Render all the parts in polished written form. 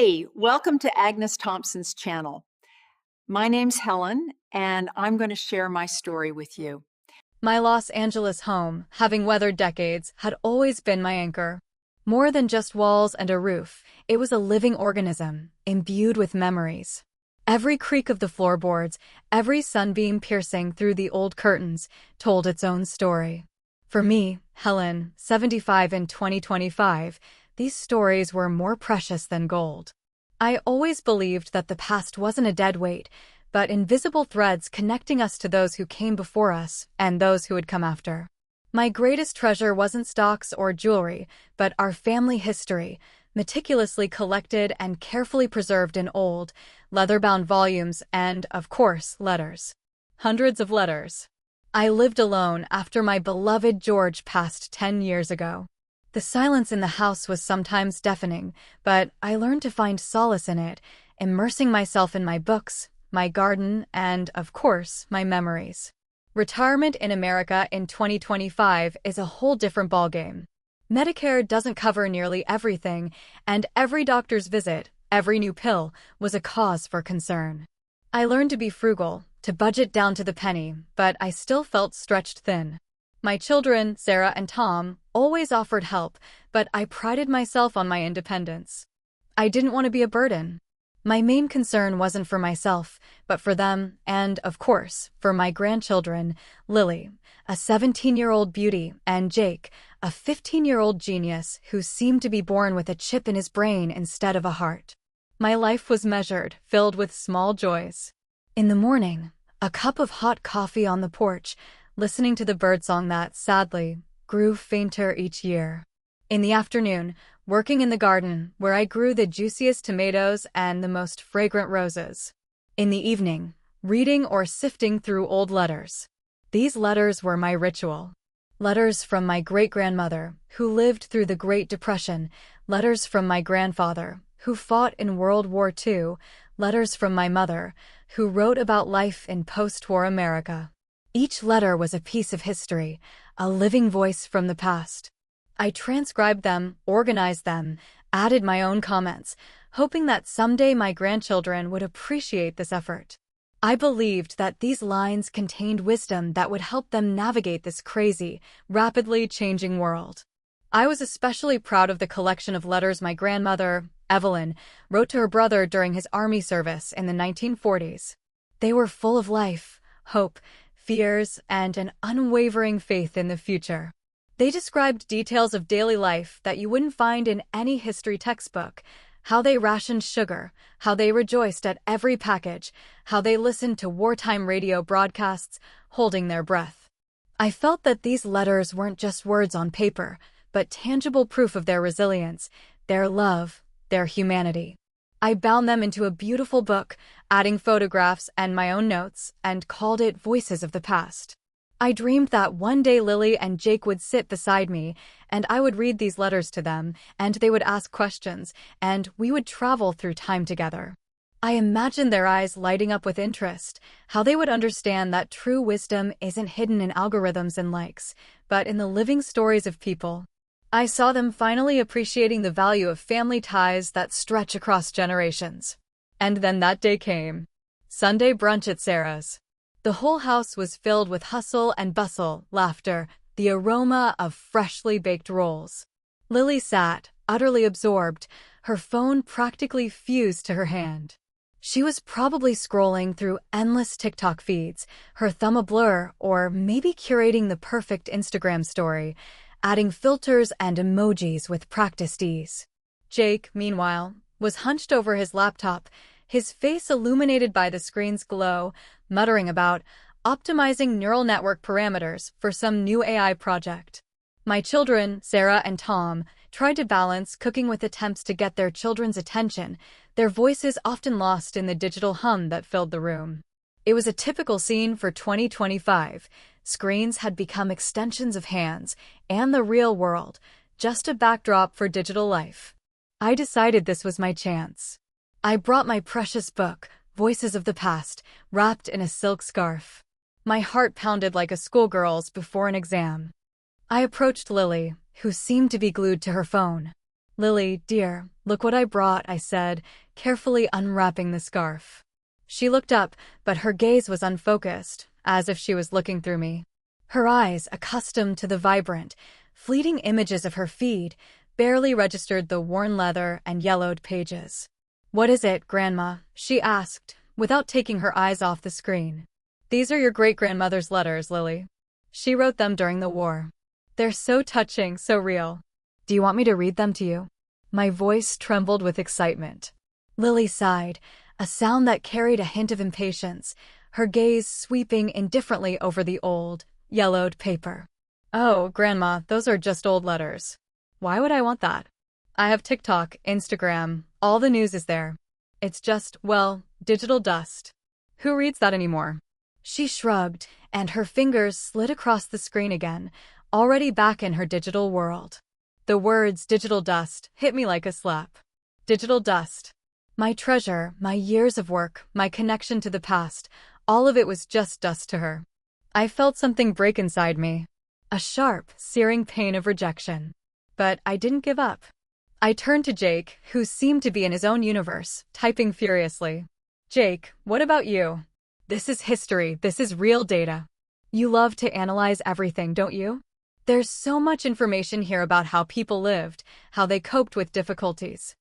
Hey, welcome to Agnes Thompson's channel. My name's Helen, and I'm going to share my story with you. My Los Angeles home, having weathered decades, had always been my anchor. More than just walls and a roof, it was a living organism, imbued with memories. Every creak of the floorboards, every sunbeam piercing through the old curtains, told its own story. For me, Helen, 75 in 2025, these stories were more precious than gold. I always believed that the past wasn't a dead weight, but invisible threads connecting us to those who came before us and those who would come after. My greatest treasure wasn't stocks or jewelry, but our family history, meticulously collected and carefully preserved in old, leather-bound volumes and, of course, letters. Hundreds of letters. I lived alone after my beloved George passed 10 years ago. The silence in the house was sometimes deafening, but I learned to find solace in it, immersing myself in my books, my garden, and, of course, my memories. Retirement in America in 2025 is a whole different ballgame. Medicare doesn't cover nearly everything, and every doctor's visit, every new pill, was a cause for concern. I learned to be frugal, to budget down to the penny, but I still felt stretched thin. My children, Sarah and Tom, always offered help, but I prided myself on my independence. I didn't want to be a burden. My main concern wasn't for myself, but for them and, of course, for my grandchildren, Lily, a 17-year-old beauty, and Jake, a 15-year-old genius who seemed to be born with a chip in his brain instead of a heart. My life was measured, filled with small joys. In the morning, a cup of hot coffee on the porch, listening to the birdsong that, sadly, grew fainter each year. In the afternoon, working in the garden, where I grew the juiciest tomatoes and the most fragrant roses. In the evening, reading or sifting through old letters. These letters were my ritual. Letters from my great-grandmother, who lived through the Great Depression, letters from my grandfather, who fought in World War II, letters from my mother, who wrote about life in post-war America. Each letter was a piece of history, a living voice from the past. I transcribed them, organized them, added my own comments, hoping that someday my grandchildren would appreciate this effort. I believed that these lines contained wisdom that would help them navigate this crazy, rapidly changing world. I was especially proud of the collection of letters my grandmother, Evelyn, wrote to her brother during his army service in the 1940s. They were full of life, hope, fears, and an unwavering faith in the future. They described details of daily life that you wouldn't find in any history textbook: how they rationed sugar, how they rejoiced at every package, how they listened to wartime radio broadcasts, holding their breath. I felt that these letters weren't just words on paper, but tangible proof of their resilience, their love, their humanity. I bound them into a beautiful book, adding photographs and my own notes, and called it Voices of the Past. I dreamed that one day Lily and Jake would sit beside me, and I would read these letters to them, and they would ask questions, and we would travel through time together. I imagined their eyes lighting up with interest, how they would understand that true wisdom isn't hidden in algorithms and likes, but in the living stories of people. I saw them finally appreciating the value of family ties that stretch across generations. And then that day came. Sunday brunch at Sarah's. The whole house was filled with hustle and bustle, laughter, the aroma of freshly baked rolls. Lily sat, utterly absorbed, her phone practically fused to her hand. She was probably scrolling through endless TikTok feeds, her thumb a blur, or maybe curating the perfect Instagram story, adding filters and emojis with practiced ease. Jake, meanwhile, was hunched over his laptop, his face illuminated by the screen's glow, muttering about optimizing neural network parameters for some new AI project. My children, Sarah and Tom, tried to balance cooking with attempts to get their children's attention, their voices often lost in the digital hum that filled the room. It was a typical scene for 2025. Screens had become extensions of hands, and the real world, just a backdrop for digital life. I decided this was my chance. I brought my precious book, Voices of the Past, wrapped in a silk scarf. My heart pounded like a schoolgirl's before an exam. I approached Lily, who seemed to be glued to her phone. "Lily, dear, look what I brought," I said, carefully unwrapping the scarf. She looked up, but her gaze was unfocused, as if she was looking through me. Her eyes, accustomed to the vibrant, fleeting images of her feed, barely registered the worn leather and yellowed pages. "What is it, Grandma?" she asked, without taking her eyes off the screen. "These are your great-grandmother's letters, Lily. She wrote them during the war. They're so touching, so real. Do you want me to read them to you?" My voice trembled with excitement. Lily sighed, a sound that carried a hint of impatience, her gaze sweeping indifferently over the old, yellowed paper. "Oh, Grandma, those are just old letters. Why would I want that? I have TikTok, Instagram, all the news is there. It's just, well, digital dust. Who reads that anymore?" She shrugged, and her fingers slid across the screen again, already back in her digital world. The words digital dust hit me like a slap. Digital dust. My treasure, my years of work, my connection to the past, all of it was just dust to her. I felt something break inside me. A sharp, searing pain of rejection. But I didn't give up. I turned to Jake, who seemed to be in his own universe, typing furiously. "Jake, what about you? This is history, this is real data. You love to analyze everything, don't you? There's so much information here about how people lived, how they coped with difficulties."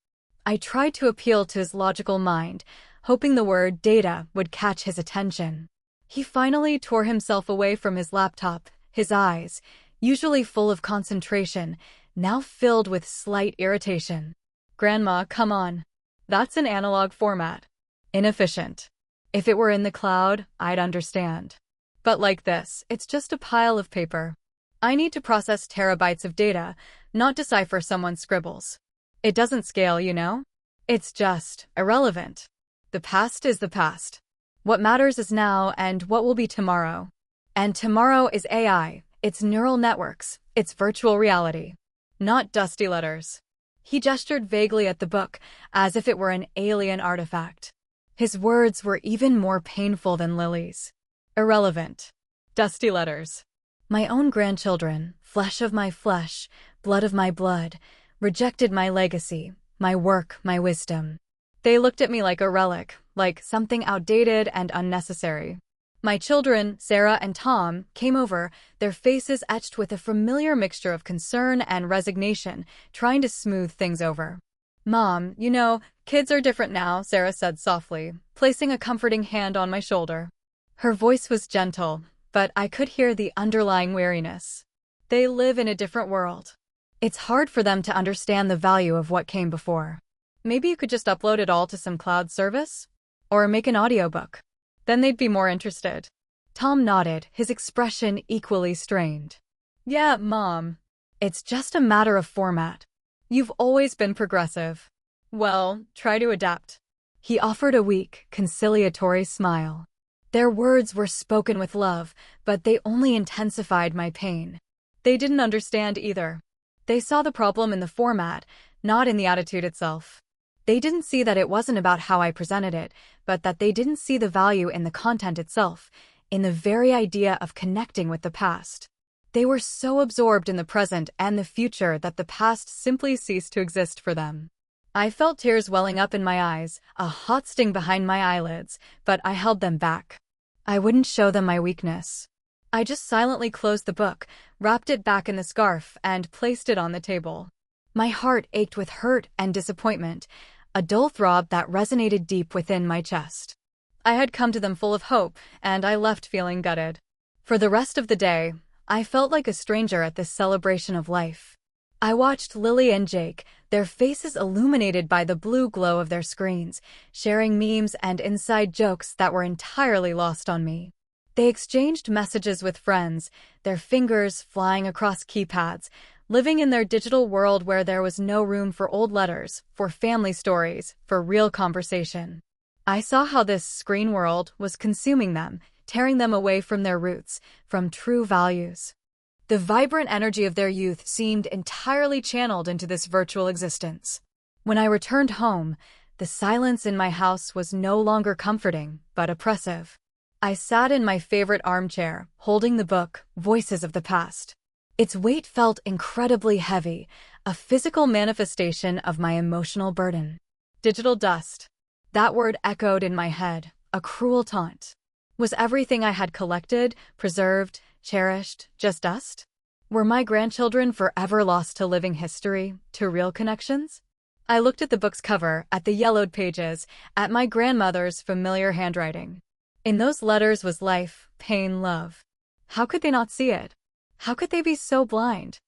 I tried to appeal to his logical mind, hoping the word data would catch his attention. He finally tore himself away from his laptop, his eyes, usually full of concentration, now filled with slight irritation. "Grandma, come on. That's an analog format. Inefficient. If it were in the cloud, I'd understand. But like this, it's just a pile of paper. I need to process terabytes of data, not decipher someone's scribbles. It doesn't scale, you know? It's just irrelevant. The past is the past. What matters is now and what will be tomorrow. And tomorrow is AI, it's neural networks, it's virtual reality. Not dusty letters." He gestured vaguely at the book, as if it were an alien artifact. His words were even more painful than Lily's. Irrelevant. Dusty letters. My own grandchildren, flesh of my flesh, blood of my blood, rejected my legacy, my work, my wisdom. They looked at me like a relic, like something outdated and unnecessary. My children, Sarah and Tom, came over, their faces etched with a familiar mixture of concern and resignation, trying to smooth things over. "Mom, you know, kids are different now," Sarah said softly, placing a comforting hand on my shoulder. Her voice was gentle, but I could hear the underlying weariness. They live in a different world. It's hard for them to understand the value of what came before. Maybe you could just upload it all to some cloud service? Or make an audiobook. Then they'd be more interested. Tom nodded, his expression equally strained. "Yeah, Mom. It's just a matter of format. You've always been progressive. Well, try to adapt." He offered a weak, conciliatory smile. Their words were spoken with love, but they only intensified my pain. They didn't understand either. They saw the problem in the format, not in the attitude itself. They didn't see that it wasn't about how I presented it, but that they didn't see the value in the content itself, in the very idea of connecting with the past. They were so absorbed in the present and the future that the past simply ceased to exist for them. I felt tears welling up in my eyes, a hot sting behind my eyelids, but I held them back. I wouldn't show them my weakness. I just silently closed the book, wrapped it back in the scarf, and placed it on the table. My heart ached with hurt and disappointment, a dull throb that resonated deep within my chest. I had come to them full of hope, and I left feeling gutted. For the rest of the day, I felt like a stranger at this celebration of life. I watched Lily and Jake, their faces illuminated by the blue glow of their screens, sharing memes and inside jokes that were entirely lost on me. They exchanged messages with friends, their fingers flying across keypads, living in their digital world where there was no room for old letters, for family stories, for real conversation. I saw how this screen world was consuming them, tearing them away from their roots, from true values. The vibrant energy of their youth seemed entirely channeled into this virtual existence. When I returned home, the silence in my house was no longer comforting, but oppressive. I sat in my favorite armchair, holding the book, Voices of the Past. Its weight felt incredibly heavy, a physical manifestation of my emotional burden. Digital dust. That word echoed in my head, a cruel taunt. Was everything I had collected, preserved, cherished, just dust? Were my grandchildren forever lost to living history, to real connections? I looked at the book's cover, at the yellowed pages, at my grandmother's familiar handwriting. In those letters was life, pain, love. How could they not see it? How could they be so blind?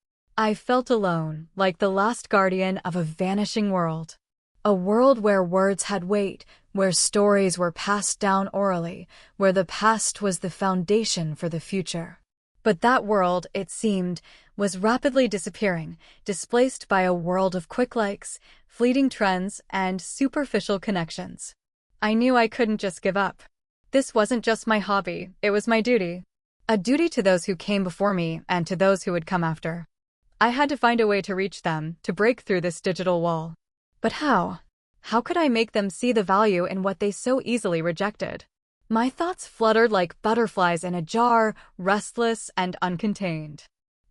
I felt alone, like the last guardian of a vanishing world. A world where words had weight, where stories were passed down orally, where the past was the foundation for the future. But that world, it seemed, was rapidly disappearing, displaced by a world of quick likes, fleeting trends, and superficial connections. I knew I couldn't just give up. This wasn't just my hobby, it was my duty. A duty to those who came before me and to those who would come after. I had to find a way to reach them, to break through this digital wall. But how? How could I make them see the value in what they so easily rejected? My thoughts fluttered like butterflies in a jar, restless and uncontained.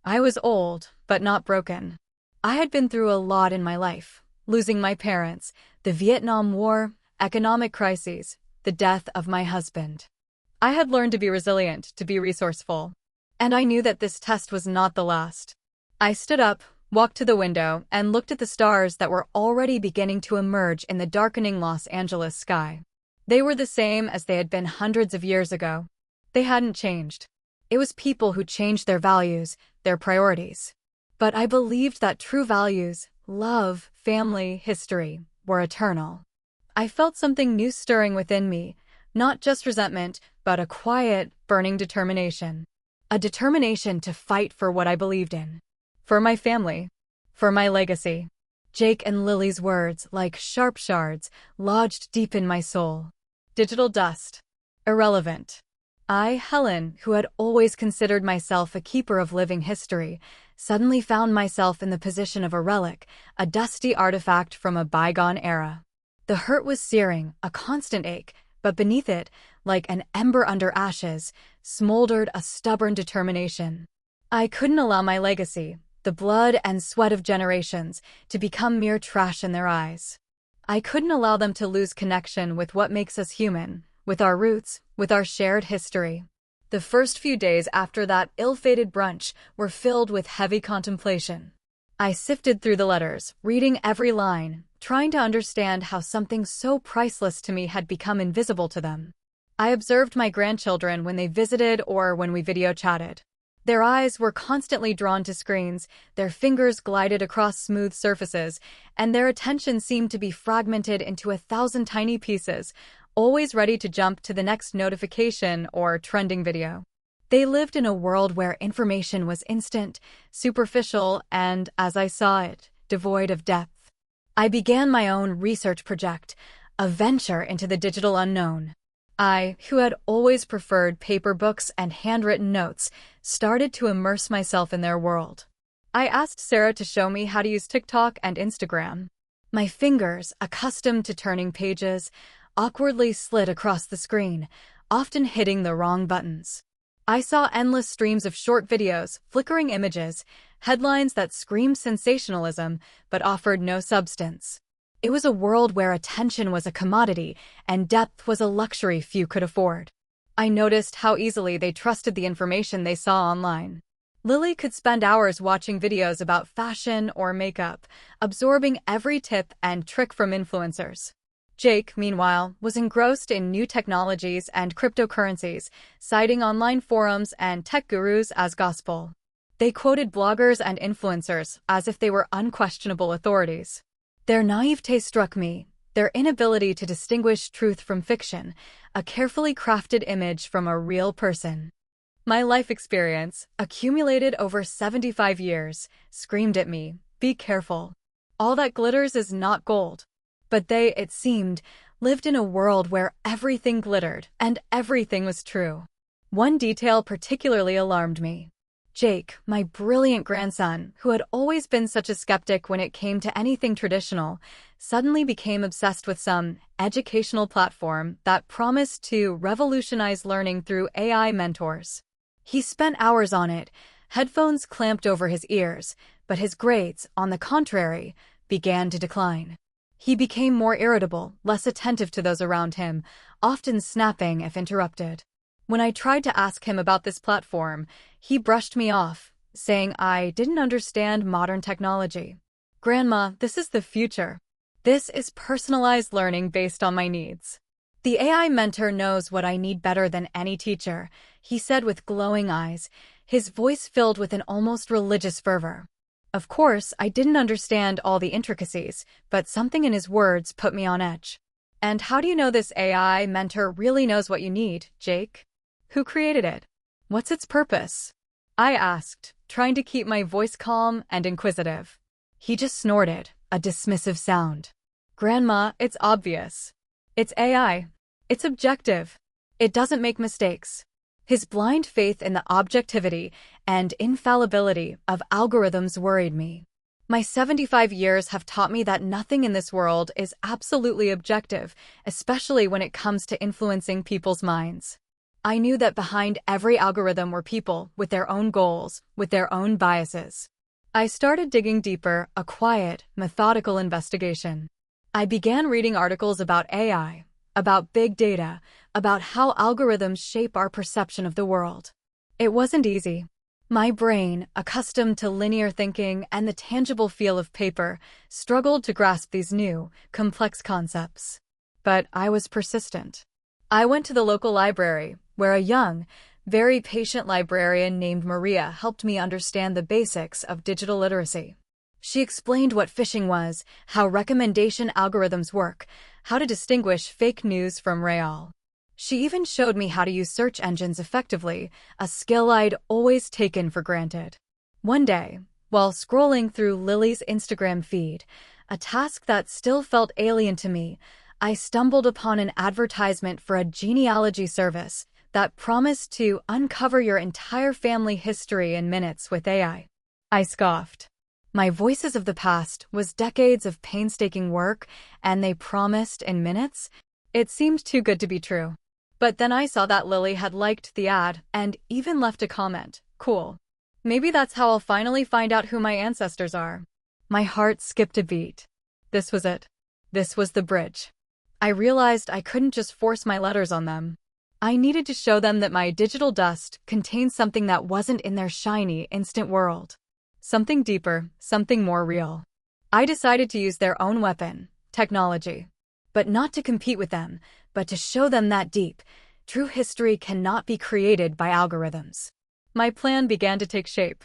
I was old, but not broken. I had been through a lot in my life, losing my parents, the Vietnam War, economic crises, the death of my husband. I had learned to be resilient, to be resourceful. And I knew that this test was not the last. I stood up, walked to the window, and looked at the stars that were already beginning to emerge in the darkening Los Angeles sky. They were the same as they had been hundreds of years ago. They hadn't changed. It was people who changed their values, their priorities. But I believed that true values, love, family, history, were eternal. I felt something new stirring within me, not just resentment, but a quiet, burning determination. A determination to fight for what I believed in. For my family. For my legacy. Jake and Lily's words, like sharp shards, lodged deep in my soul. Digital dust. Irrelevant. I, Helen, who had always considered myself a keeper of living history, suddenly found myself in the position of a relic, a dusty artifact from a bygone era. The hurt was searing, a constant ache, but beneath it, like an ember under ashes, smoldered a stubborn determination. I couldn't allow my legacy, the blood and sweat of generations, to become mere trash in their eyes. I couldn't allow them to lose connection with what makes us human, with our roots, with our shared history. The first few days after that ill-fated brunch were filled with heavy contemplation. I sifted through the letters, reading every line, trying to understand how something so priceless to me had become invisible to them. I observed my grandchildren when they visited or when we video chatted. Their eyes were constantly drawn to screens, their fingers glided across smooth surfaces, and their attention seemed to be fragmented into 1,000 tiny pieces, always ready to jump to the next notification or trending video. They lived in a world where information was instant, superficial, and, as I saw it, devoid of depth. I began my own research project, a venture into the digital unknown. I, who had always preferred paper books and handwritten notes, started to immerse myself in their world. I asked Sarah to show me how to use TikTok and Instagram. My fingers, accustomed to turning pages, awkwardly slid across the screen, often hitting the wrong buttons. I saw endless streams of short videos, flickering images, headlines that screamed sensationalism but offered no substance. It was a world where attention was a commodity and depth was a luxury few could afford. I noticed how easily they trusted the information they saw online. Lily could spend hours watching videos about fashion or makeup, absorbing every tip and trick from influencers. Jake, meanwhile, was engrossed in new technologies and cryptocurrencies, citing online forums and tech gurus as gospel. They quoted bloggers and influencers as if they were unquestionable authorities. Their naivete struck me, their inability to distinguish truth from fiction, a carefully crafted image from a real person. My life experience, accumulated over 75 years, screamed at me, "Be careful. All that glitters is not gold." But they, it seemed, lived in a world where everything glittered and everything was true. One detail particularly alarmed me. Jake, my brilliant grandson, who had always been such a skeptic when it came to anything traditional, suddenly became obsessed with some educational platform that promised to revolutionize learning through AI mentors. He spent hours on it, Headphones clamped over his ears, but his grades, on the contrary, began to decline. He became more irritable, less attentive to those around him, often snapping if interrupted. When I tried to ask him about this platform, he brushed me off, saying I didn't understand modern technology. "Grandma, this is the future. This is personalized learning based on my needs." "The AI mentor knows what I need better than any teacher," he said with glowing eyes, his voice filled with an almost religious fervor. Of course, I didn't understand all the intricacies, but something in his words put me on edge. "And how do you know this AI mentor really knows what you need, Jake? Who created it? What's its purpose?" I asked, trying to keep my voice calm and inquisitive. He just snorted, a dismissive sound. "Grandma, it's obvious. It's AI. It's objective. It doesn't make mistakes." His blind faith in the objectivity and infallibility of algorithms worried me. My 75 years have taught me that nothing in this world is absolutely objective, especially when it comes to influencing people's minds. I knew that behind every algorithm were people with their own goals, with their own biases. I started digging deeper, a quiet, methodical investigation. I began reading articles about AI, about big data, about how algorithms shape our perception of the world. It wasn't easy. My brain, accustomed to linear thinking and the tangible feel of paper, struggled to grasp these new, complex concepts. But I was persistent. I went to the local library, where a young, very patient librarian named Maria helped me understand the basics of digital literacy. She explained what phishing was, how recommendation algorithms work, how to distinguish fake news from real. She even showed me how to use search engines effectively, a skill I'd always taken for granted. One day, while scrolling through Lily's Instagram feed, a task that still felt alien to me, I stumbled upon an advertisement for a genealogy service that promised to uncover your entire family history in minutes with AI. I scoffed. My Voices of the Past was decades of painstaking work, and they promised in minutes? It seemed too good to be true. But then I saw that Lily had liked the ad and even left a comment. Cool. Maybe that's how I'll finally find out who my ancestors are. My heart skipped a beat. This was it. This was the bridge. I realized I couldn't just force my letters on them. I needed to show them that my digital dust contained something that wasn't in their shiny, instant world. Something deeper, something more real. I decided to use their own weapon, technology. But not to compete with them, but to show them that deep, true history cannot be created by algorithms. My plan began to take shape.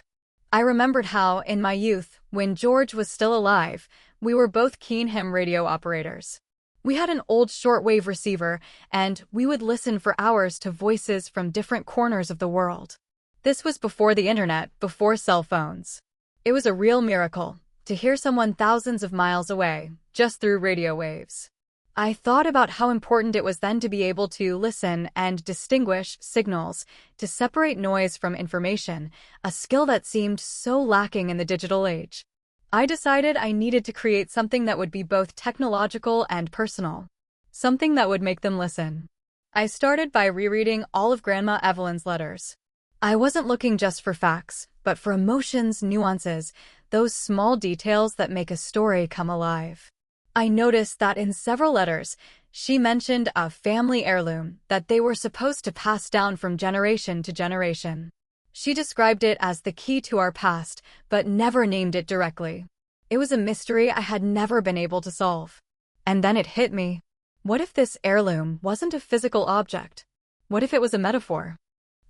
I remembered how, in my youth, when George was still alive, we were both keen ham radio operators. We had an old shortwave receiver, and we would listen for hours to voices from different corners of the world. This was before the internet, before cell phones. It was a real miracle, to hear someone thousands of miles away, just through radio waves. I thought about how important it was then to be able to listen and distinguish signals, to separate noise from information, a skill that seemed so lacking in the digital age. I decided I needed to create something that would be both technological and personal. Something that would make them listen. I started by rereading all of Grandma Evelyn's letters. I wasn't looking just for facts, but for emotions, nuances, those small details that make a story come alive. I noticed that in several letters, she mentioned a family heirloom that they were supposed to pass down from generation to generation. She described it as the key to our past, but never named it directly. It was a mystery I had never been able to solve. And then it hit me. What if this heirloom wasn't a physical object? What if it was a metaphor?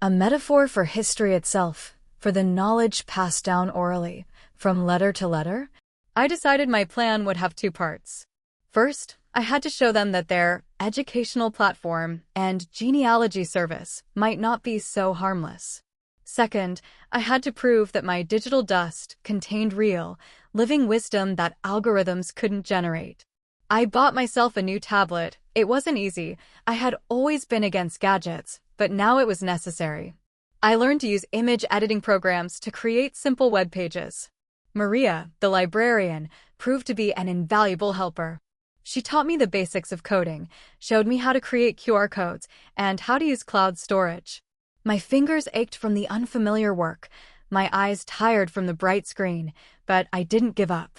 A metaphor for history itself, for the knowledge passed down orally, from letter to letter? I decided my plan would have two parts. First, I had to show them that their educational platform and genealogy service might not be so harmless. Second, I had to prove that my digital dust contained real, living wisdom that algorithms couldn't generate. I bought myself a new tablet. It wasn't easy. I had always been against gadgets, but now it was necessary. I learned to use image editing programs to create simple web pages. Maria, the librarian, proved to be an invaluable helper. She taught me the basics of coding, showed me how to create QR codes, and how to use cloud storage. My fingers ached from the unfamiliar work. my eyes tired from the bright screen, but I didn't give up.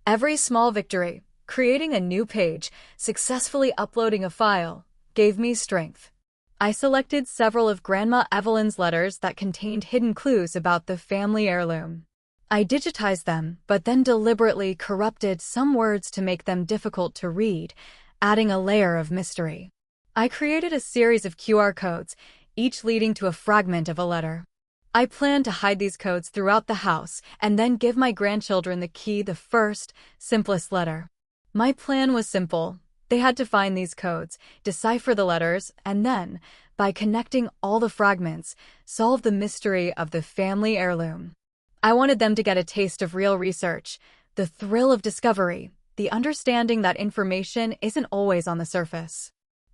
Every small victory, creating a new page, successfully uploading a file, gave me strength. I selected several of Grandma Evelyn's letters that contained hidden clues about the family heirloom. I digitized them, but then deliberately corrupted some words to make them difficult to read, adding a layer of mystery. I created a series of QR codes, each leading to a fragment of a letter. I planned to hide these codes throughout the house and then give my grandchildren the key, the first, simplest letter. My plan was simple. They had to find these codes, decipher the letters, and then, by connecting all the fragments, solve the mystery of the family heirloom. I wanted them to get a taste of real research, the thrill of discovery, the understanding that information isn't always on the surface.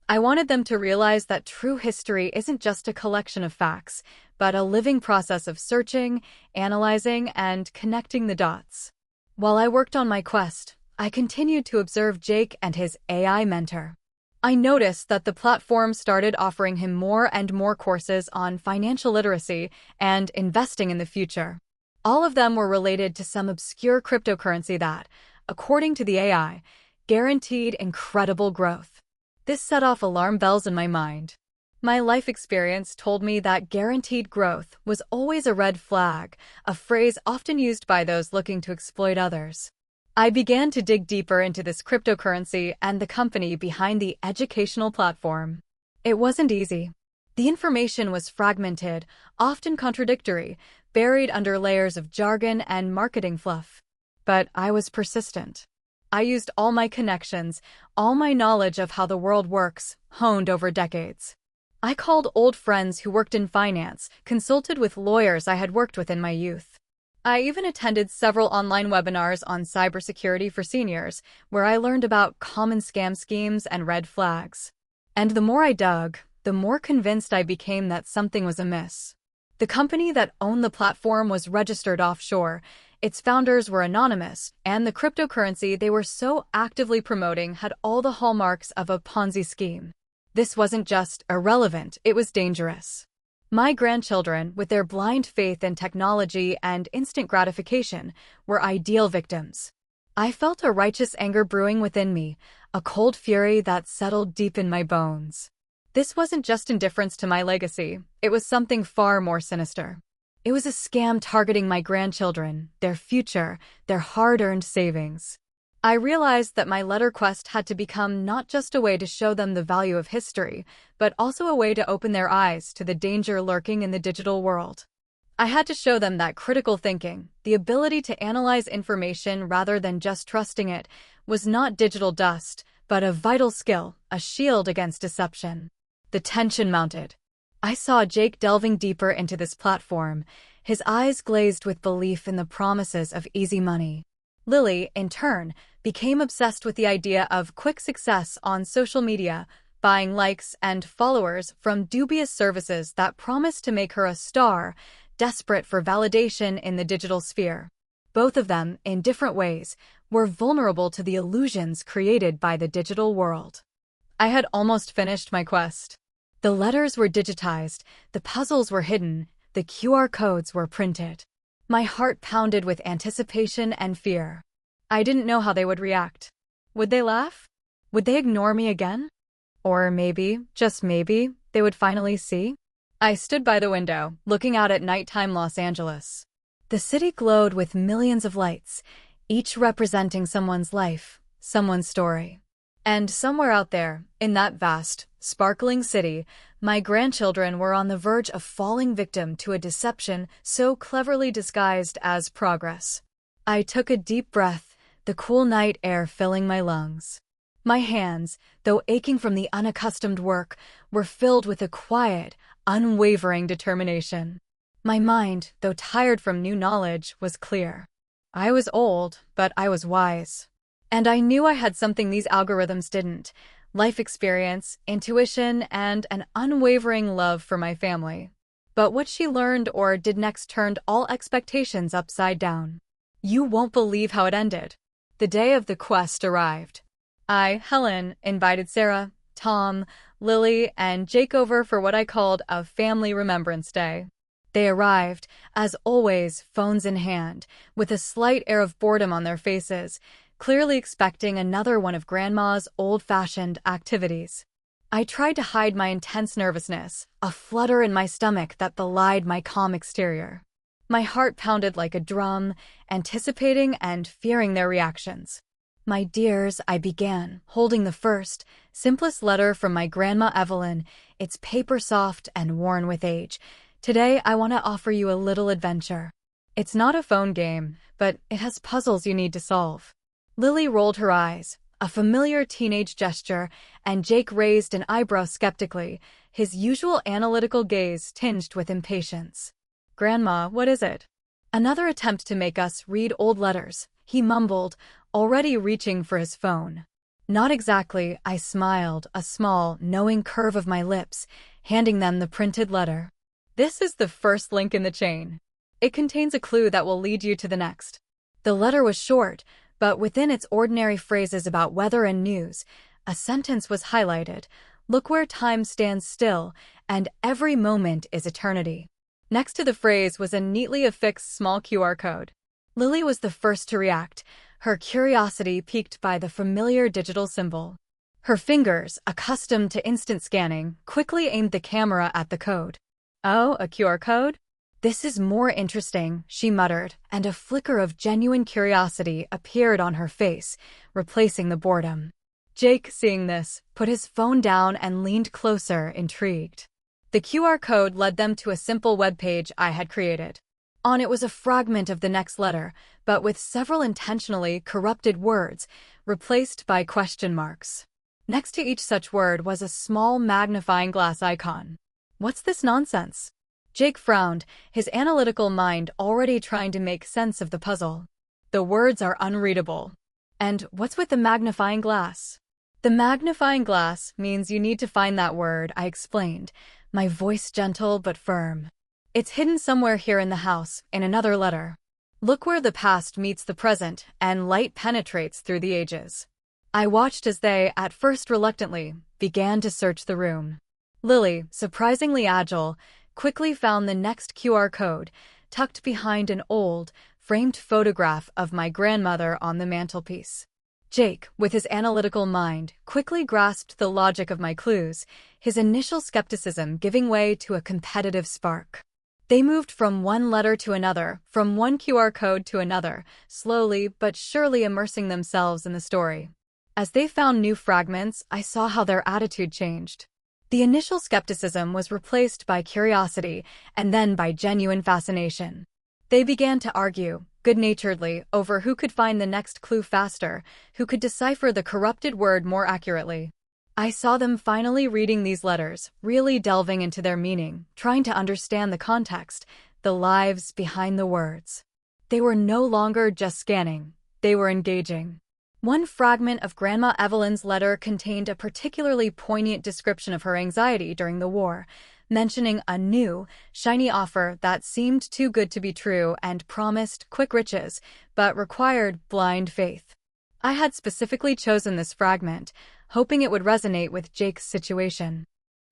I wanted them to realize that true history isn't just a collection of facts, but a living process of searching, analyzing, and connecting the dots. While I worked on my quest, I continued to observe Jake and his AI mentor. I noticed that the platform started offering him more and more courses on financial literacy and investing in the future. All of them were related to some obscure cryptocurrency that, according to the AI, guaranteed incredible growth. This set off alarm bells in my mind. My life experience told me that guaranteed growth was always a red flag, a phrase often used by those looking to exploit others. I began to dig deeper into this cryptocurrency and the company behind the educational platform. It wasn't easy. The information was fragmented, often contradictory, buried under layers of jargon and marketing fluff. But I was persistent. I used all my connections, all my knowledge of how the world works, honed over decades. I called old friends who worked in finance, consulted with lawyers I had worked with in my youth. I even attended several online webinars on cybersecurity for seniors, where I learned about common scam schemes and red flags. And the more I dug, the more convinced I became that something was amiss. The company that owned the platform was registered offshore, its founders were anonymous, and the cryptocurrency they were so actively promoting had all the hallmarks of a Ponzi scheme. This wasn't just irrelevant, it was dangerous. My grandchildren, with their blind faith in technology and instant gratification, were ideal victims. I felt a righteous anger brewing within me, a cold fury that settled deep in my bones. This wasn't just indifference to my legacy, it was something far more sinister. It was a scam targeting my grandchildren, their future, their hard-earned savings. I realized that my letter quest had to become not just a way to show them the value of history, but also a way to open their eyes to the danger lurking in the digital world. I had to show them that critical thinking, the ability to analyze information rather than just trusting it, was not digital dust, but a vital skill, a shield against deception. The tension mounted. I saw Jake delving deeper into this platform, his eyes glazed with belief in the promises of easy money. Lily, in turn, became obsessed with the idea of quick success on social media, buying likes and followers from dubious services that promised to make her a star, desperate for validation in the digital sphere. Both of them, in different ways, were vulnerable to the illusions created by the digital world. I had almost finished my quest. The letters were digitized, the puzzles were hidden, the QR codes were printed. My heart pounded with anticipation and fear. I didn't know how they would react. Would they laugh? Would they ignore me again? Or maybe, just maybe, they would finally see? I stood by the window, looking out at nighttime Los Angeles. The city glowed with millions of lights, each representing someone's life, someone's story. And somewhere out there, in that vast, sparkling city, my grandchildren were on the verge of falling victim to a deception so cleverly disguised as progress. I took a deep breath, the cool night air filling my lungs. My hands, though aching from the unaccustomed work, were filled with a quiet, unwavering determination. My mind, though tired from new knowledge, was clear. I was old, but I was wise. And I knew I had something these algorithms didn't: life experience, intuition, and an unwavering love for my family. But what she learned or did next turned all expectations upside down. You won't believe how it ended. The day of the quest arrived. I, Helen, invited Sarah, Tom, Lily, and Jake over for what I called a family remembrance day. They arrived, as always, phones in hand, with a slight air of boredom on their faces, clearly expecting another one of Grandma's old-fashioned activities. I tried to hide my intense nervousness, a flutter in my stomach that belied my calm exterior. My heart pounded like a drum, anticipating and fearing their reactions. "My dears," I began, holding the first, simplest letter from my Grandma Evelyn, its paper soft and worn with age. "Today I want to offer you a little adventure. It's not a phone game, but it has puzzles you need to solve." Lily rolled her eyes, a familiar teenage gesture, and Jake raised an eyebrow skeptically, his usual analytical gaze tinged with impatience. "Grandma, what is it?" "Another attempt to make us read old letters," he mumbled, already reaching for his phone. "Not exactly," I smiled, a small, knowing curve of my lips, handing them the printed letter. "This is the first link in the chain. It contains a clue that will lead you to the next." The letter was short, but within its ordinary phrases about weather and news, a sentence was highlighted: "Look where time stands still, and every moment is eternity." Next to the phrase was a neatly affixed small QR code. Lily was the first to react, her curiosity piqued by the familiar digital symbol. Her fingers, accustomed to instant scanning, quickly aimed the camera at the code. "Oh, a QR code? This is more interesting," she muttered, and a flicker of genuine curiosity appeared on her face, replacing the boredom. Jake, seeing this, put his phone down and leaned closer, intrigued. The QR code led them to a simple web page I had created. On it was a fragment of the next letter, but with several intentionally corrupted words, replaced by question marks. Next to each such word was a small magnifying glass icon. "What's this nonsense?" Jake frowned, his analytical mind already trying to make sense of the puzzle. "The words are unreadable." "And what's with the magnifying glass?" "The magnifying glass means you need to find that word," I explained, my voice gentle but firm. "It's hidden somewhere here in the house, in another letter. Look where the past meets the present, and light penetrates through the ages." I watched as they, at first reluctantly, began to search the room. Lily, surprisingly agile, quickly found the next QR code, tucked behind an old, framed photograph of my grandmother on the mantelpiece. Jake, with his analytical mind, quickly grasped the logic of my clues, his initial skepticism giving way to a competitive spark. They moved from one letter to another, from one QR code to another, slowly but surely immersing themselves in the story. As they found new fragments, I saw how their attitude changed. The initial skepticism was replaced by curiosity and then by genuine fascination. They began to argue, good-naturedly, over who could find the next clue faster, who could decipher the corrupted word more accurately. I saw them finally reading these letters, really delving into their meaning, trying to understand the context, the lives behind the words. They were no longer just scanning, they were engaging. One fragment of Grandma Evelyn's letter contained a particularly poignant description of her anxiety during the war, mentioning a new, shiny offer that seemed too good to be true and promised quick riches, but required blind faith. I had specifically chosen this fragment, hoping it would resonate with Jake's situation.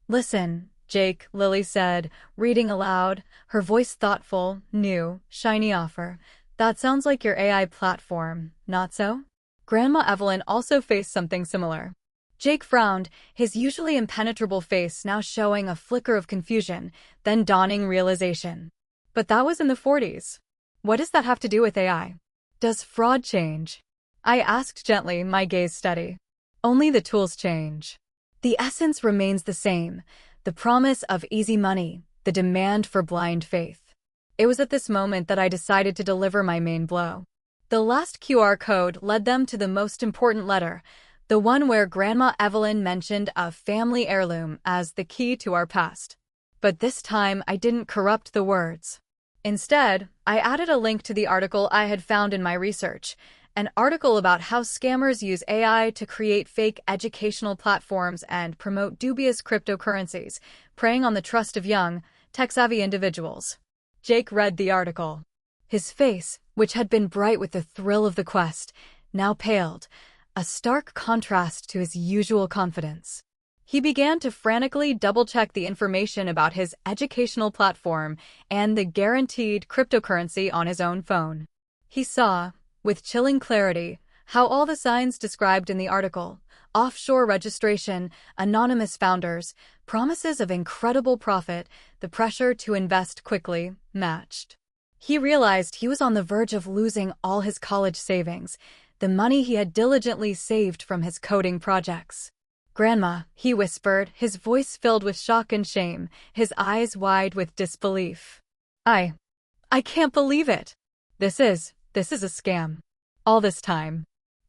"Listen, Jake," Lily said, reading aloud, her voice thoughtful, new, shiny offer. "That sounds like your AI platform, not so?" Grandma Evelyn also faced something similar. Jake frowned, his usually impenetrable face now showing a flicker of confusion, then dawning realization. "But that was in the 40s. What does that have to do with AI? Does fraud change?" I asked gently, my gaze steady. "Only the tools change. The essence remains the same, the promise of easy money, the demand for blind faith." It was at this moment that I decided to deliver my main blow. The last QR code led them to the most important letter, the one where Grandma Evelyn mentioned a family heirloom as the key to our past. But this time I didn't corrupt the words. Instead, I added a link to the article I had found in my research, an article about how scammers use AI to create fake educational platforms and promote dubious cryptocurrencies, preying on the trust of young, tech-savvy individuals. Jake read the article. His face, which had been bright with the thrill of the quest, now paled, a stark contrast to his usual confidence. He began to frantically double-check the information about his educational platform and the guaranteed cryptocurrency on his own phone. He saw, with chilling clarity, how all the signs described in the article, offshore registration, anonymous founders, promises of incredible profit, the pressure to invest quickly, matched. He realized he was on the verge of losing all his college savings, the money he had diligently saved from his coding projects. "Grandma," he whispered, his voice filled with shock and shame, his eyes wide with disbelief. I can't believe it. This is a scam. All this time.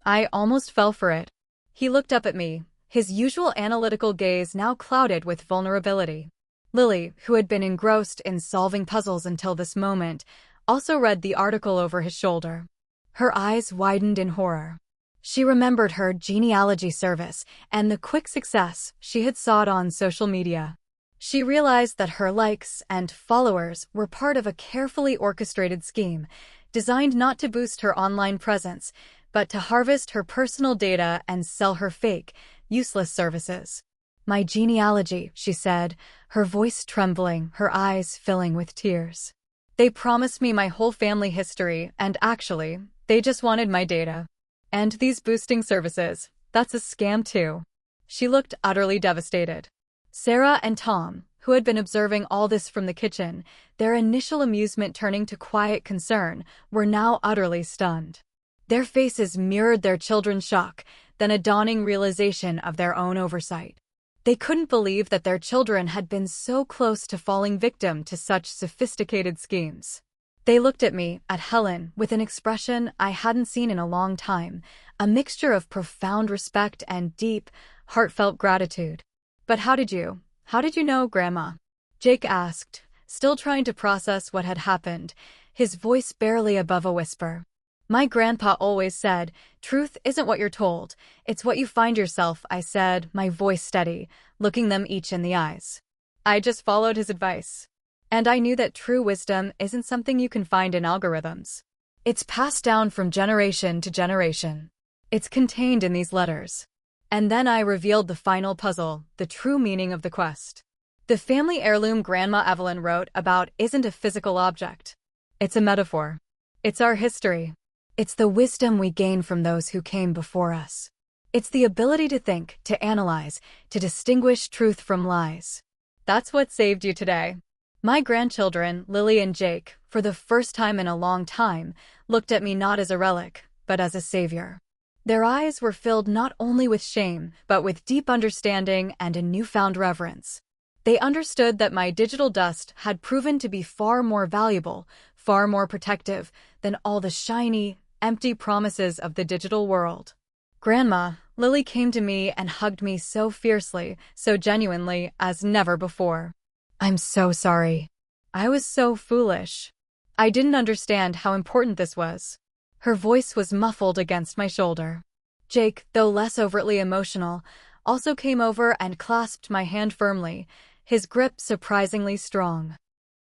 I almost fell for it." He looked up at me, his usual analytical gaze now clouded with vulnerability. Lily, who had been engrossed in solving puzzles until this moment, also read the article over his shoulder. Her eyes widened in horror. She remembered her genealogy service and the quick success she had sought on social media. She realized that her likes and followers were part of a carefully orchestrated scheme, designed not to boost her online presence, but to harvest her personal data and sell her fake, useless services. "My genealogy," she said, her voice trembling, her eyes filling with tears. "They promised me my whole family history, and actually, they just wanted my data. And these boosting services, that's a scam too." She looked utterly devastated. Sarah and Tom, who had been observing all this from the kitchen, their initial amusement turning to quiet concern, were now utterly stunned. Their faces mirrored their children's shock, then a dawning realization of their own oversight. They couldn't believe that their children had been so close to falling victim to such sophisticated schemes. They looked at me, at Helen, with an expression I hadn't seen in a long time, a mixture of profound respect and deep, heartfelt gratitude. "But how did you know, Grandma?" Jake asked, still trying to process what had happened, his voice barely above a whisper. "My grandpa always said, truth isn't what you're told, it's what you find yourself," I said, my voice steady, looking them each in the eyes. I just followed his advice. And I knew that true wisdom isn't something you can find in algorithms. It's passed down from generation to generation. It's contained in these letters. And then I revealed the final puzzle, the true meaning of the quest. The family heirloom Grandma Evelyn wrote about isn't a physical object. It's a metaphor. It's our history. It's the wisdom we gain from those who came before us. It's the ability to think, to analyze, to distinguish truth from lies. That's what saved you today. My grandchildren, Lily and Jake, for the first time in a long time, looked at me not as a relic, but as a savior. Their eyes were filled not only with shame, but with deep understanding and a newfound reverence. They understood that my digital dust had proven to be far more valuable, far more protective, than all the shiny, empty promises of the digital world. "Grandma," Lily came to me and hugged me so fiercely, so genuinely, as never before. "I'm so sorry. I was so foolish. I didn't understand how important this was." Her voice was muffled against my shoulder. Jake, though less overtly emotional, also came over and clasped my hand firmly, his grip surprisingly strong.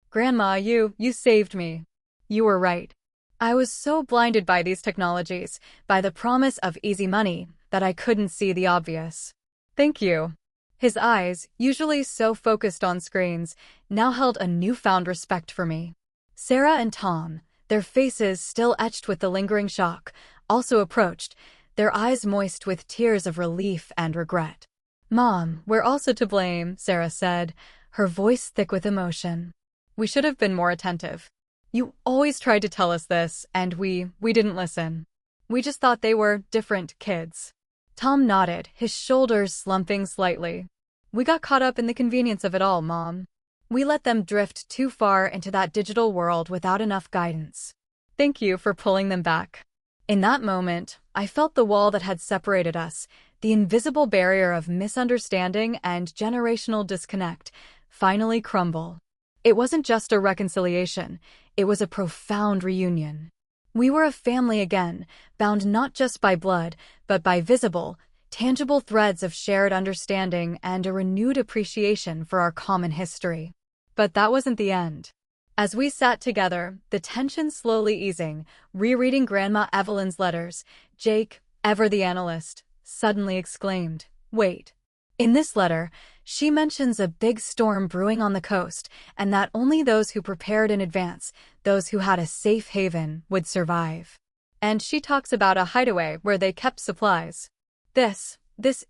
"Grandma, you saved me. You were right. I was so blinded by these technologies, by the promise of easy money, that I couldn't see the obvious. Thank you." His eyes, usually so focused on screens, now held a newfound respect for me. Sarah and Tom, their faces still etched with the lingering shock, also approached, their eyes moist with tears of relief and regret. "Mom, we're also to blame," Sarah said, her voice thick with emotion. "We should have been more attentive. You always tried to tell us this, and we didn't listen. We just thought they were different kids." Tom nodded, his shoulders slumping slightly. "We got caught up in the convenience of it all, Mom. We let them drift too far into that digital world without enough guidance. Thank you for pulling them back." In that moment, I felt the wall that had separated us, the invisible barrier of misunderstanding and generational disconnect, finally crumble. It wasn't just a reconciliation, it was a profound reunion. We were a family again, bound not just by blood, but by visible, tangible threads of shared understanding and a renewed appreciation for our common history. But that wasn't the end. As we sat together, the tension slowly easing, rereading Grandma Evelyn's letters, Jake, ever the analyst, suddenly exclaimed, "Wait. In this letter, she mentions a big storm brewing on the coast and that only those who prepared in advance, those who had a safe haven, would survive. And she talks about a hideaway where they kept supplies. This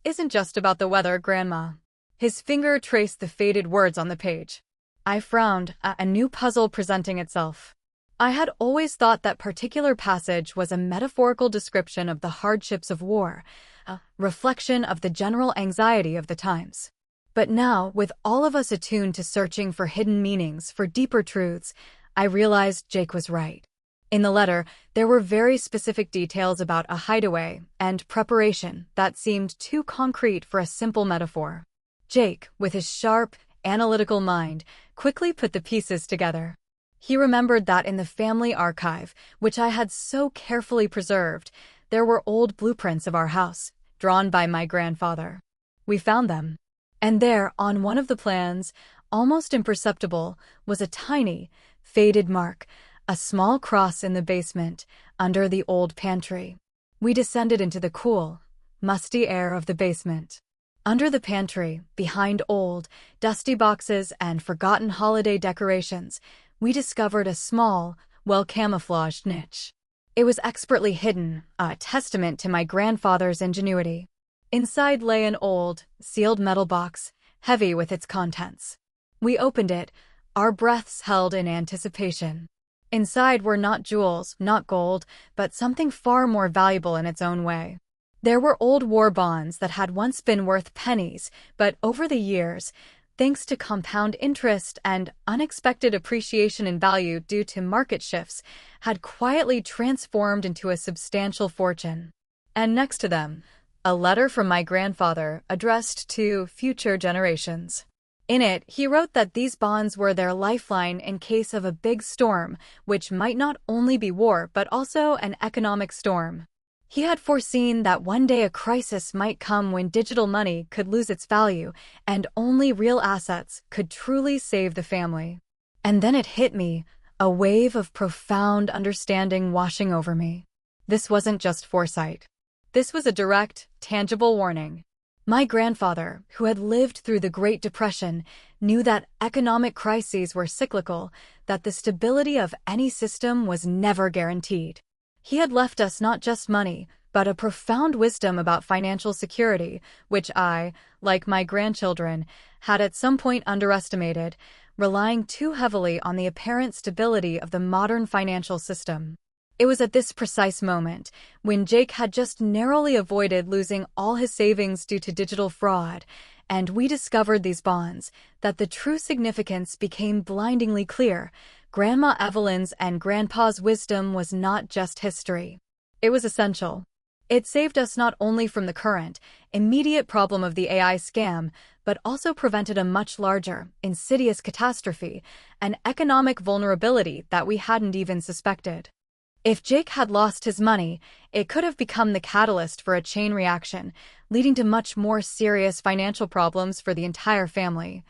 isn't just about the weather, Grandma. His finger traced the faded words on the page. I frowned, a new puzzle presenting itself. I had always thought that particular passage was a metaphorical description of the hardships of war, a reflection of the general anxiety of the times. But now, with all of us attuned to searching for hidden meanings, for deeper truths, I realized Jake was right. In the letter, there were very specific details about a hideaway and preparation that seemed too concrete for a simple metaphor. Jake, with his sharp, analytical mind, quickly put the pieces together. He remembered that in the family archive, which I had so carefully preserved, there were old blueprints of our house, drawn by my grandfather. We found them. And there, on one of the plans, almost imperceptible, was a tiny, faded mark, a small cross in the basement, under the old pantry. We descended into the cool, musty air of the basement. Under the pantry, behind old, dusty boxes and forgotten holiday decorations, we discovered a small, well-camouflaged niche. It was expertly hidden, a testament to my grandfather's ingenuity. Inside lay an old, sealed metal box, heavy with its contents. We opened it, our breaths held in anticipation. Inside were not jewels, not gold, but something far more valuable in its own way. There were old war bonds that had once been worth pennies, but over the years, thanks to compound interest and unexpected appreciation in value due to market shifts, had quietly transformed into a substantial fortune. And next to them, a letter from my grandfather addressed to future generations. In it, he wrote that these bonds were their lifeline in case of a big storm, which might not only be war but also an economic storm. He had foreseen that one day a crisis might come when digital money could lose its value and only real assets could truly save the family. And then it hit me, a wave of profound understanding washing over me. This wasn't just foresight. This was a direct, tangible warning. My grandfather, who had lived through the Great Depression, knew that economic crises were cyclical, that the stability of any system was never guaranteed. He had left us not just money, but a profound wisdom about financial security, which I, like my grandchildren, had at some point underestimated, relying too heavily on the apparent stability of the modern financial system. It was at this precise moment, when Jake had just narrowly avoided losing all his savings due to digital fraud, and we discovered these bonds, that the true significance became blindingly clear. Grandma Evelyn's and Grandpa's wisdom was not just history. It was essential. It saved us not only from the current, immediate problem of the AI scam, but also prevented a much larger, insidious catastrophe, an economic vulnerability that we hadn't even suspected. If Jake had lost his money, it could have become the catalyst for a chain reaction, leading to much more serious financial problems for the entire family.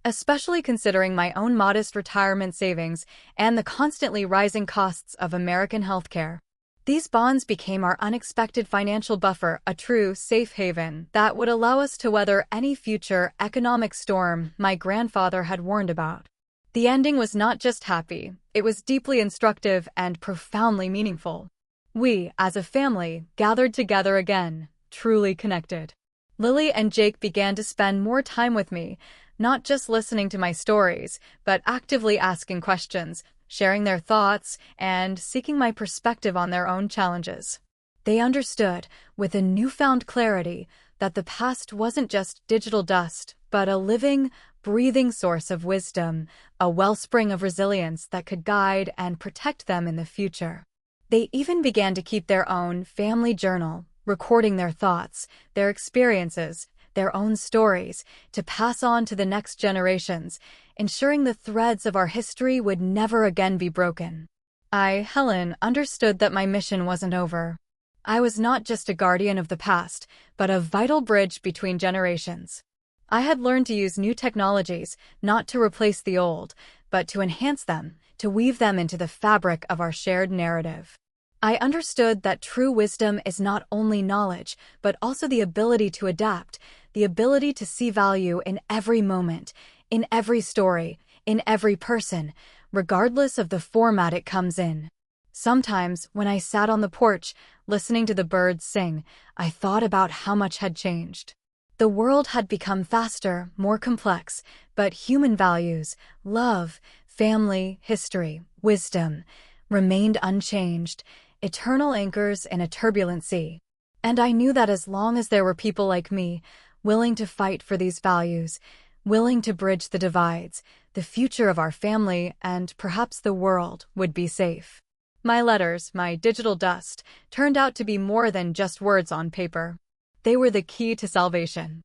Especially considering my own modest retirement savings and the constantly rising costs of American healthcare. These bonds became our unexpected financial buffer, a true safe haven that would allow us to weather any future economic storm my grandfather had warned about. The ending was not just happy, it was deeply instructive and profoundly meaningful. We, as a family, gathered together again, truly connected. Lily and Jake began to spend more time with me, not just listening to my stories, but actively asking questions, sharing their thoughts, and seeking my perspective on their own challenges. They understood, with a newfound clarity, that the past wasn't just digital dust, but a living, breathing source of wisdom, a wellspring of resilience that could guide and protect them in the future. They even began to keep their own family journal, recording their thoughts, their experiences, their own stories, to pass on to the next generations, ensuring the threads of our history would never again be broken. I, Helen, understood that my mission wasn't over. I was not just a guardian of the past, but a vital bridge between generations. I had learned to use new technologies, not to replace the old, but to enhance them, to weave them into the fabric of our shared narrative. I understood that true wisdom is not only knowledge, but also the ability to adapt, the ability to see value in every moment, in every story, in every person, regardless of the format it comes in. Sometimes, when I sat on the porch, listening to the birds sing, I thought about how much had changed. The world had become faster, more complex, but human values, love, family, history, wisdom, remained unchanged, eternal anchors in a turbulent sea. And I knew that as long as there were people like me, willing to fight for these values, willing to bridge the divides, the future of our family and perhaps the world would be safe. My letters, my digital dust, turned out to be more than just words on paper. They were the key to salvation.